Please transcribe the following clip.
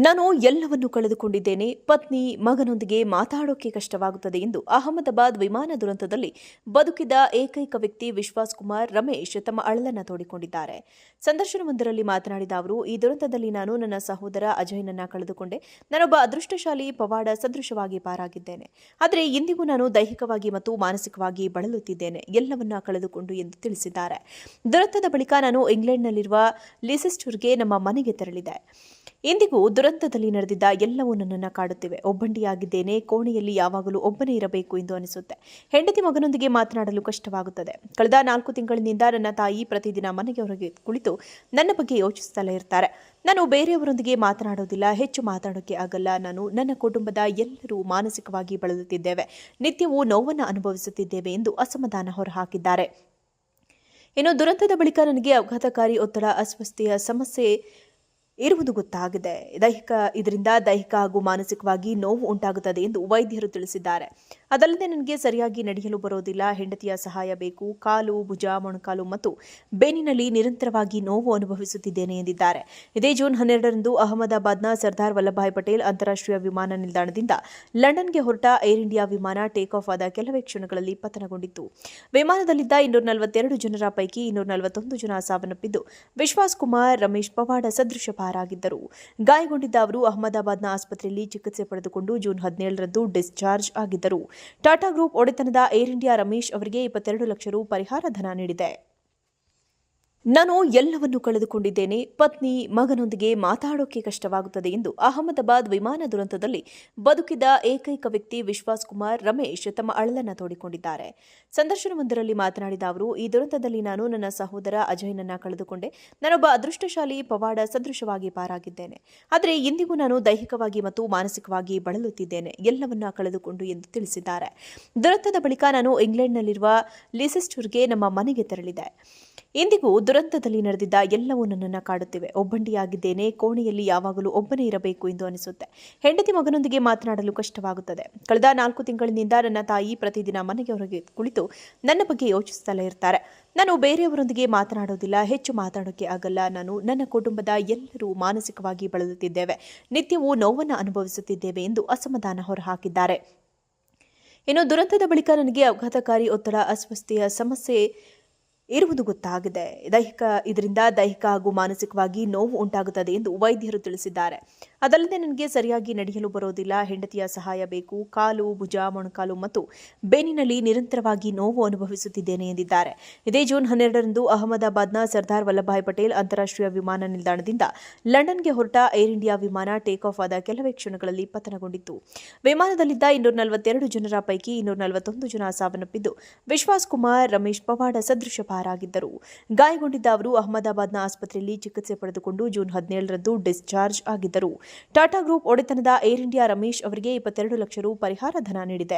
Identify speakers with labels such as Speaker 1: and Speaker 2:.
Speaker 1: ನಾನು ಎಲ್ಲವನ್ನೂ ಕಳೆದುಕೊಂಡಿದ್ದೇನೆ. ಪತ್ನಿ, ಮಗನೊಂದಿಗೆ ಮಾತಾಡೋಕೆ ಕಷ್ಟವಾಗುತ್ತದೆ ಎಂದು ಅಹಮದಾಬಾದ್ ವಿಮಾನ ದುರಂತದಲ್ಲಿ ಬದುಕಿದ ಏಕೈಕ ವ್ಯಕ್ತಿ ವಿಶ್ವಾಸ್ ಕುಮಾರ್ ರಮೇಶ್ ತಮ್ಮ ಅಳಲನ್ನು ತೋಡಿಕೊಂಡಿದ್ದಾರೆ. ಸಂದರ್ಶನವೊಂದರಲ್ಲಿ ಮಾತನಾಡಿದ ಅವರು, ಈ ದುರಂತದಲ್ಲಿ ನಾನು ನನ್ನ ಸಹೋದರ ಅಜಯ್ನನ್ನ ಕಳೆದುಕೊಂಡೆ. ನಾನೊಬ್ಬ ಅದೃಷ್ಟಶಾಲಿ ಪವಾಡ ಸದೃಶವಾಗಿ ಪಾರಾಗಿದ್ದೇನೆ. ಆದರೆ ಇಂದಿಗೂ ನಾನು ದೈಹಿಕವಾಗಿ ಮತ್ತು ಮಾನಸಿಕವಾಗಿ ಬಳಲುತ್ತಿದ್ದೇನೆ, ಎಲ್ಲವನ್ನ ಕಳೆದುಕೊಂಡು ಎಂದು ತಿಳಿಸಿದ್ದಾರೆ. ದುರಂತದ ಬಳಿಕ ನಾನು ಇಂಗ್ಲೆಂಡ್ನಲ್ಲಿರುವ ಲಿಸೆಸ್ಟರ್ಗೆ ನಮ್ಮ ಮನೆಗೆ ತೆರಳಿದೆ. ಇಂದಿಗೂ ದುರಂತದಲ್ಲಿ ನಡೆದಿದ್ದ ಎಲ್ಲವೂ ನನ್ನನ್ನು ಕಾಡುತ್ತಿವೆ. ಒಬ್ಬಂಟಿಯಾಗಿದ್ದೇನೆ. ಕೋಣೆಯಲ್ಲಿ ಯಾವಾಗಲೂ ಒಬ್ಬನೇ ಇರಬೇಕು ಎಂದು ಅನಿಸುತ್ತೆ. ಹೆಂಡತಿ ಮಗನೊಂದಿಗೆ ಮಾತನಾಡಲು ಕಷ್ಟವಾಗುತ್ತದೆ. ಕಳೆದ 4 ತಿಂಗಳಿನಿಂದ ನನ್ನ ತಾಯಿ ಪ್ರತಿದಿನ ಮನೆಗೆ ಹೊರಗೆ ಕುಳಿತು ನನ್ನ ಬಗ್ಗೆ ಯೋಚಿಸುತ್ತಲೇ ಇರ್ತಾರೆ. ನಾನು ಬೇರೆಯವರೊಂದಿಗೆ ಮಾತನಾಡೋದಿಲ್ಲ, ಹೆಚ್ಚು ಮಾತಾಡೋಕೆ ಆಗಲ್ಲ. ನಾನು, ನನ್ನ ಕುಟುಂಬದ ಎಲ್ಲರೂ ಮಾನಸಿಕವಾಗಿ ಬಳಲುತ್ತಿದ್ದೇವೆ. ನಿತ್ಯವೂ ನೋವನ್ನು ಅನುಭವಿಸುತ್ತಿದ್ದೇವೆ ಎಂದು ಅಸಮಾಧಾನ ಹೊರಹಾಕಿದ್ದಾರೆ. ಇನ್ನು ದುರಂತದ ಬಳಿಕ ನನಗೆ ಆಘಾತಕಾರಿ ಒತ್ತಡ, ಅಸ್ವಸ್ಥತೆಯ ಸಮಸ್ಯೆ ಇರುವುದು ಗೊತ್ತಾಗಿದೆ. ಇದರಿಂದ ದೈಹಿಕ ಹಾಗೂ ಮಾನಸಿಕವಾಗಿ ನೋವು ಉಂಟಾಗುತ್ತದೆ ಎಂದು ವೈದ್ಯರು ತಿಳಿಸಿದ್ದಾರೆ. ಅದಲ್ಲದೆ ನನಗೆ ಸರಿಯಾಗಿ ನಡೆಯಲು ಬರೋದಿಲ್ಲ. ಹೆಂಡತಿಯ ಸಹಾಯ ಬೇಕು. ಕಾಲು, ಭುಜ, ಮೊಣಕಾಲು ಮತ್ತು ಬೆನ್ನಿನಲ್ಲಿ ನಿರಂತರವಾಗಿ ನೋವು ಅನುಭವಿಸುತ್ತಿದ್ದೇನೆ ಎಂದಿದ್ದಾರೆ. ಇದೇ ಜೂನ್ 12ರಂದು ಅಹಮದಾಬಾದ್ನ ಸರ್ದಾರ್ ವಲ್ಲಭಭಾಯ್ ಪಟೇಲ್ ಅಂತಾರಾಷ್ಟ್ರೀಯ ವಿಮಾನ ನಿಲ್ದಾಣದಿಂದ ಲಂಡನ್ಗೆ ಹೊರಟ ಏರ್ ಇಂಡಿಯಾ ವಿಮಾನ ಟೇಕ್ ಆಫ್ ಆದ ಕೆಲವೇ ಕ್ಷಣಗಳಲ್ಲಿ ಪತನಗೊಂಡಿತ್ತು. ವಿಮಾನದಲ್ಲಿದ್ದ 242 ಜನರ ಪೈಕಿ 241 ಜನ ಸಾವನ್ನಪ್ಪಿದ್ದು, ವಿಶ್ವಾಸ್ ಕುಮಾರ್ ರಮೇಶ್ ಪವಾಡ ಸದೃಶ ಪಾರಾಗಿದ್ದರು. ಗಾಯಗೊಂಡಿದ್ದ ಅವರು ಅಹಮದಾಬಾದ್ನ ಆಸ್ಪತ್ರೆಯಲ್ಲಿ ಚಿಕಿತ್ಸೆ ಪಡೆದುಕೊಂಡು ಜೂನ್ 17ರಂದು ಡಿಸ್ಚಾರ್ಜ್ ಆಗಿದ್ದರು. ಟಾಟಾ ಗ್ರೂಪ್ ಒಡೆತನದ ಏರ್ ಇಂಡಿಯಾ ರಮೇಶ್ ಅವರಿಗೆ 22 ಲಕ್ಷ ರು ಪರಿಹಾರ ಧನ ನೀಡಿದೆ. ನಾನು ಎಲ್ಲವನ್ನೂ ಕಳೆದುಕೊಂಡಿದ್ದೇನೆ. ಪತ್ನಿ, ಮಗನೊಂದಿಗೆ ಮಾತಾಡೋಕೆ ಕಷ್ಟವಾಗುತ್ತದೆ ಎಂದು ಅಹಮದಾಬಾದ್ ವಿಮಾನ ದುರಂತದಲ್ಲಿ ಬದುಕಿದ ಏಕೈಕ ವ್ಯಕ್ತಿ ವಿಶ್ವಾಸ್ ಕುಮಾರ್ ರಮೇಶ್ ತಮ್ಮ ಅಳಲನ್ನು ತೋಡಿಕೊಂಡಿದ್ದಾರೆ. ಸಂದರ್ಶನವೊಂದರಲ್ಲಿ ಮಾತನಾಡಿದ ಅವರು, ಈ ದುರಂತದಲ್ಲಿ ನಾನು ನನ್ನ ಸಹೋದರ ಅಜಯ್ನನ್ನ ಕಳೆದುಕೊಂಡೆ. ನಾನೊಬ್ಬ ಅದೃಷ್ಟಶಾಲಿ ಪವಾಡ ಸದೃಶವಾಗಿ ಪಾರಾಗಿದ್ದೇನೆ. ಆದರೆ ಇಂದಿಗೂ ನಾನು ದೈಹಿಕವಾಗಿ ಮತ್ತು ಮಾನಸಿಕವಾಗಿ ಬಳಲುತ್ತಿದ್ದೇನೆ, ಎಲ್ಲವನ್ನ ಕಳೆದುಕೊಂಡು ಎಂದು ತಿಳಿಸಿದ್ದಾರೆ. ದುರಂತದ ಬಳಿಕ ನಾನು ಇಂಗ್ಲೆಂಡ್ನಲ್ಲಿರುವ ಲಿಸೆಸ್ಟರ್ಗೆ ನಮ್ಮ ಮನೆಗೆ ತೆರಳಿದೆ. ಇಂದಿಗೂ ದುರಂತದಲ್ಲಿ ನಡೆದಿದ್ದ ಎಲ್ಲವೂ ನನ್ನನ್ನು ಕಾಡುತ್ತಿವೆ. ಒಬ್ಬಂಟಿಯಾಗಿದ್ದೇನೆ. ಕೋಣೆಯಲ್ಲಿ ಯಾವಾಗಲೂ ಒಬ್ಬನೇ ಇರಬೇಕು ಎಂದು ಅನಿಸುತ್ತೆ. ಹೆಂಡತಿ ಮಗನೊಂದಿಗೆ ಮಾತನಾಡಲು ಕಷ್ಟವಾಗುತ್ತದೆ. ಕಳೆದ 4 ತಿಂಗಳಿನಿಂದ ನನ್ನ ತಾಯಿ ಪ್ರತಿದಿನ ಮನೆಗೆ ಹೊರಗೆ ಕುಳಿತು ನನ್ನ ಬಗ್ಗೆ ಯೋಚಿಸುತ್ತಲೇ ಇರ್ತಾರೆ. ನಾನು ಬೇರೆಯವರೊಂದಿಗೆ ಮಾತನಾಡೋದಿಲ್ಲ, ಹೆಚ್ಚು ಮಾತಾಡೋಕೆ ಆಗಲ್ಲ. ನಾನು, ನನ್ನ ಕುಟುಂಬದ ಎಲ್ಲರೂ ಮಾನಸಿಕವಾಗಿ ಬಳಲುತ್ತಿದ್ದೇವೆ. ನಿತ್ಯವೂ ನೋವನ್ನು ಅನುಭವಿಸುತ್ತಿದ್ದೇವೆ ಎಂದು ಅಸಮಾಧಾನ ಹೊರಹಾಕಿದ್ದಾರೆ. ಇನ್ನು ದುರಂತದ ಬಳಿಕ ನನಗೆ ಆಘಾತಕಾರಿ ಒತ್ತಡ, ಅಸ್ವಸ್ಥತೆಯ ಸಮಸ್ಯೆ ಇರುವುದು ಗೊತ್ತಾಗಿದೆ. ಇದರಿಂದ ದೈಹಿಕ ಹಾಗೂ ಮಾನಸಿಕವಾಗಿ ನೋವು ಉಂಟಾಗುತ್ತದೆ ಎಂದು ವೈದ್ಯರು ತಿಳಿಸಿದ್ದಾರೆ. ಅದಲ್ಲದೆ ನನಗೆ ಸರಿಯಾಗಿ ನಡೆಯಲು ಬರೋದಿಲ್ಲ. ಹೆಂಡತಿಯ ಸಹಾಯ ಬೇಕು. ಕಾಲು, ಭುಜ, ಮೊಣಕಾಲು ಮತ್ತು ಬೆನ್ನಿನಲ್ಲಿ ನಿರಂತರವಾಗಿ ನೋವು ಅನುಭವಿಸುತ್ತಿದ್ದೇನೆ ಎಂದಿದ್ದಾರೆ. ಇದೇ ಜೂನ್ 12ರಂದು ಅಹಮದಾಬಾದ್ನ ಸರ್ದಾರ್ ವಲ್ಲಭಭಾಯ್ ಪಟೇಲ್ ಅಂತಾರಾಷ್ಟ್ರೀಯ ವಿಮಾನ ನಿಲ್ದಾಣದಿಂದ ಲಂಡನ್ಗೆ ಹೊರಟ ಏರ್ ಇಂಡಿಯಾ ವಿಮಾನ ಟೇಕ್ ಆಫ್ ಆದ ಕೆಲವೇ ಕ್ಷಣಗಳಲ್ಲಿ ಪತನಗೊಂಡಿತ್ತು. ವಿಮಾನದಲ್ಲಿದ್ದ 242 ಜನರ ಪೈಕಿ 241 ಜನ ಸಾವನ್ನಪ್ಪಿದ್ದು, ವಿಶ್ವಾಸ್ ಕುಮಾರ್ ರಮೇಶ್ ಪವಾಡ ಸದೃಶ ಪಾರಾಗಿದ್ದರು. ಗಾಯಗೊಂಡಿದ್ದ ಅವರು ಅಹಮದಾಬಾದ್ನ ಆಸ್ಪತ್ರೆಯಲ್ಲಿ ಚಿಕಿತ್ಸೆ ಪಡೆದುಕೊಂಡು ಜೂನ್ 17ರಂದು ಡಿಸ್ಚಾರ್ಜ್ ಆಗಿದ್ದರು. ಟಾಟಾ ಗ್ರೂಪ್ ಒಡೆತನದ ಏರ್ ಇಂಡಿಯಾ ರಮೇಶ್ ಅವರಿಗೆ 22 ಲಕ್ಷ ರು ಪರಿಹಾರ ಧನ ನೀಡಿದೆ.